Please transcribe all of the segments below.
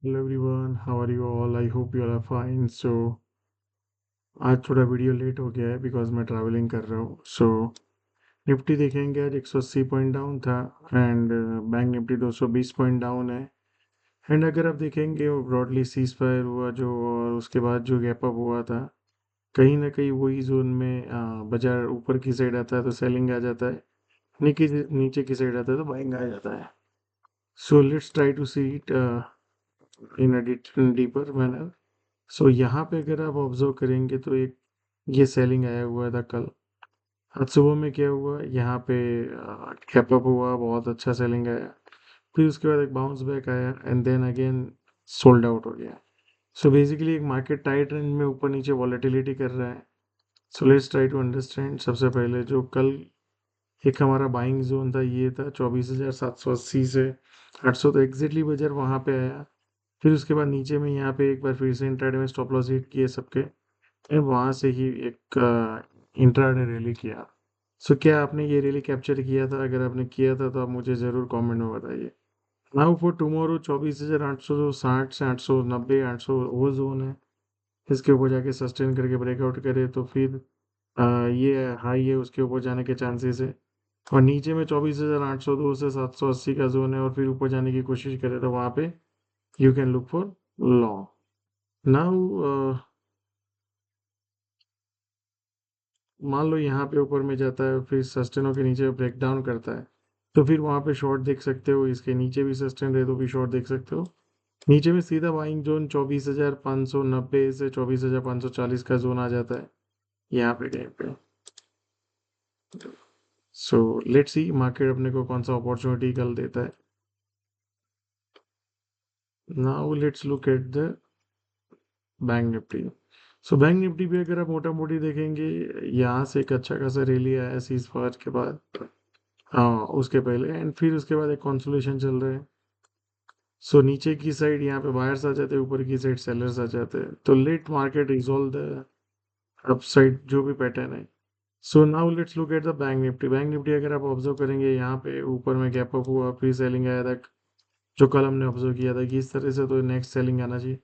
Hello everyone, how are you all? I hope you all are fine. आज थोड़ा video late हो गया है बिकॉज मैं ट्रैवलिंग कर रहा हूँ। निफ्टी देखेंगे आज 180 पॉइंट डाउन था and bank Nifty 220 point down है। एंड अगर आप देखेंगे वो ब्रॉडली सीज फायर हुआ जो और उसके बाद जो गैप अप हुआ था, कहीं ना कहीं वही जोन में बाजार ऊपर की साइड आता है तो सेलिंग आ जाता है, नीचे नीचे की साइड आता है तो बाइंग आ जाता है। So let's try to see it in a deeper manner. So यहाँ पे अगर आप ऑब्जर्व करेंगे तो एक ये सेलिंग आया हुआ था कल। आज सुबह में क्या हुआ, यहाँ पे कैप अप हुआ, बहुत अच्छा सेलिंग आया, फिर उसके बाद एक बाउंस बैक आया and then again sold out हो गया। सो बेसिकली एक मार्केट टाइट रेंज में ऊपर नीचे वॉलेटिलिटी कर रहा है। So let's try to understand. सबसे पहले जो कल एक हमारा बाइंग जोन था ये था 24,780 से 800, तो एग्जैक्टली बाजार वहाँ पे आया। फिर उसके बाद नीचे में यहाँ पे एक बार फिर से इंट्राडे में स्टॉप लॉस हिट किए सबके, एंड वहाँ से ही एक इंट्राडे रैली किया। सो क्या आपने ये रैली कैप्चर किया था? अगर आपने किया था तो आप मुझे ज़रूर कमेंट में बताइए। नाउ फॉर टुमारो 24,860 से 890 800 वो जोन है। इसके ऊपर जाके सस्टेन करके ब्रेकआउट करे तो फिर ये हाई है, उसके ऊपर जाने के चांसेस है। और नीचे में 24,802 से 780 का जोन है और फिर ऊपर जाने की कोशिश करे तो वहाँ पे you can look for long. Now मान लो यहाँ पे ऊपर में जाता है फिर सस्टेनों के नीचे ब्रेक डाउन करता है तो फिर वहाँ पे शॉर्ट देख सकते हो, इसके नीचे भी सस्टेन रहे तो भी शॉर्ट देख सकते हो। नीचे में सीधा बाइंग जोन 24,590 से 24,540 का जोन आ जाता है यहाँ पे कहीं पे। सो लेट्स सी मार्केट अपने को कौन सा अपॉर्चुनिटी कल देता है। Now let's look at the bank Nifty. So bank Nifty भी अगर आप मोटा मोटी देखेंगे, यहाँ से एक अच्छा खासा रैली आया सीज फायर के बाद, हाँ उसके पहले, एंड फिर उसके बाद एक कॉन्सोलेशन चल रहा है। सो नीचे की साइड यहाँ पे बायर्स आ जाते हैं, ऊपर की साइड सेलर्स आ जाते हैं, तो let market resolve the upside जो भी पैटर्न है। So now let's look at the bank Nifty. Bank Nifty अगर आप ऑब्जर्व करेंगे यहाँ पे ऊपर में गैप अप हुआ फिर सेलिंग आया था, जो कल हमने ऑब्जर्व किया था कि इस तरह से तो नेक्स्ट सेलिंग आना चाहिए।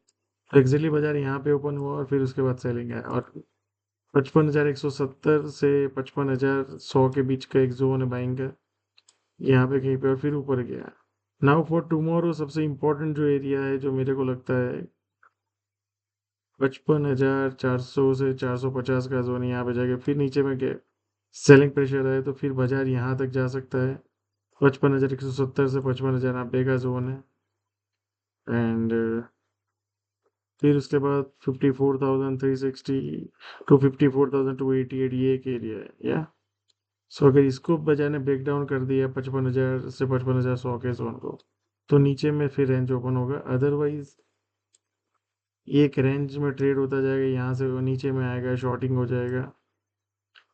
तो एक्जेक्टली बाजार यहाँ पे ओपन हुआ और फिर उसके बाद सेलिंग आया और 55,170 से 55,100 के बीच का एक जोन है बाइंग का, यहाँ पे कहीं पे, और फिर ऊपर गया। नाउ फॉर टुमारो सबसे इम्पोर्टेंट जो एरिया है जो मेरे को लगता है 55,400 से 450 का जोन, यहाँ पे जाके फिर नीचे में गया सेलिंग प्रेशर है तो फिर बाजार यहाँ तक जा सकता है। 55,170 से 55,090 का जोन है एंड फिर उसके बाद 54,360 टू 54,288 ये एक एरिया है या। सो अगर इसको बाजार ने ब्रेक डाउन कर दिया 55,000 से 55,100 के जोन को, तो नीचे में फिर रेंज ओपन होगा। अदरवाइज एक रेंज में ट्रेड होता जाएगा, यहाँ से वो नीचे में आएगा, शॉर्टिंग हो जाएगा,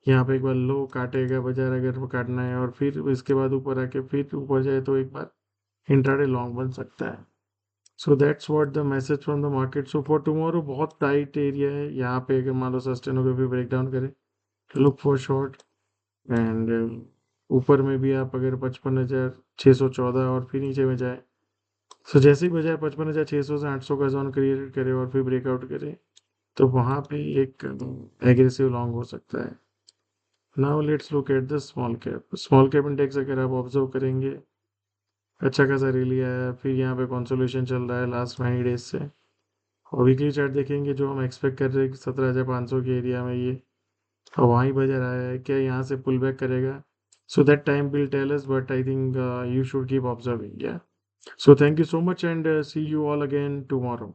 यहाँ पे एक बार लो काटेगा बाजार अगर वो काटना है, और फिर इसके बाद ऊपर आके फिर ऊपर जाए तो एक बार इंट्राडे लॉन्ग बन सकता है। So that's what the message from the market. So for tomorrow बहुत टाइट एरिया है, यहाँ पे अगर मान लो सस्टेन होकर भी ब्रेक डाउन करे, लुक फॉर शॉर्ट। एंड ऊपर में भी आप अगर 55,614 और फिर नीचे में जाए, सो जैसे ही बाजार 55,600 से 800 का जोन क्रिएट करे और फिर ब्रेकआउट करे तो वहाँ पे एक एग्रेसिव लॉन्ग हो सकता है। Now let's look at the small cap. Small cap index अगर आप ऑब्जर्व करेंगे, अच्छा खासा रैली आया, फिर यहाँ पे कंसोलिडेशन चल रहा है लास्ट 9 डेज से। और वीकली चार्ट देखेंगे जो हम एक्सपेक्ट कर रहे हैं कि 17,500 के एरिया में ये, और वहीं बाजार आया है, क्या यहाँ से पुल बैक करेगा? So that time will tell us, but I think you should keep observing. या so thank you so much and see you all again tomorrow.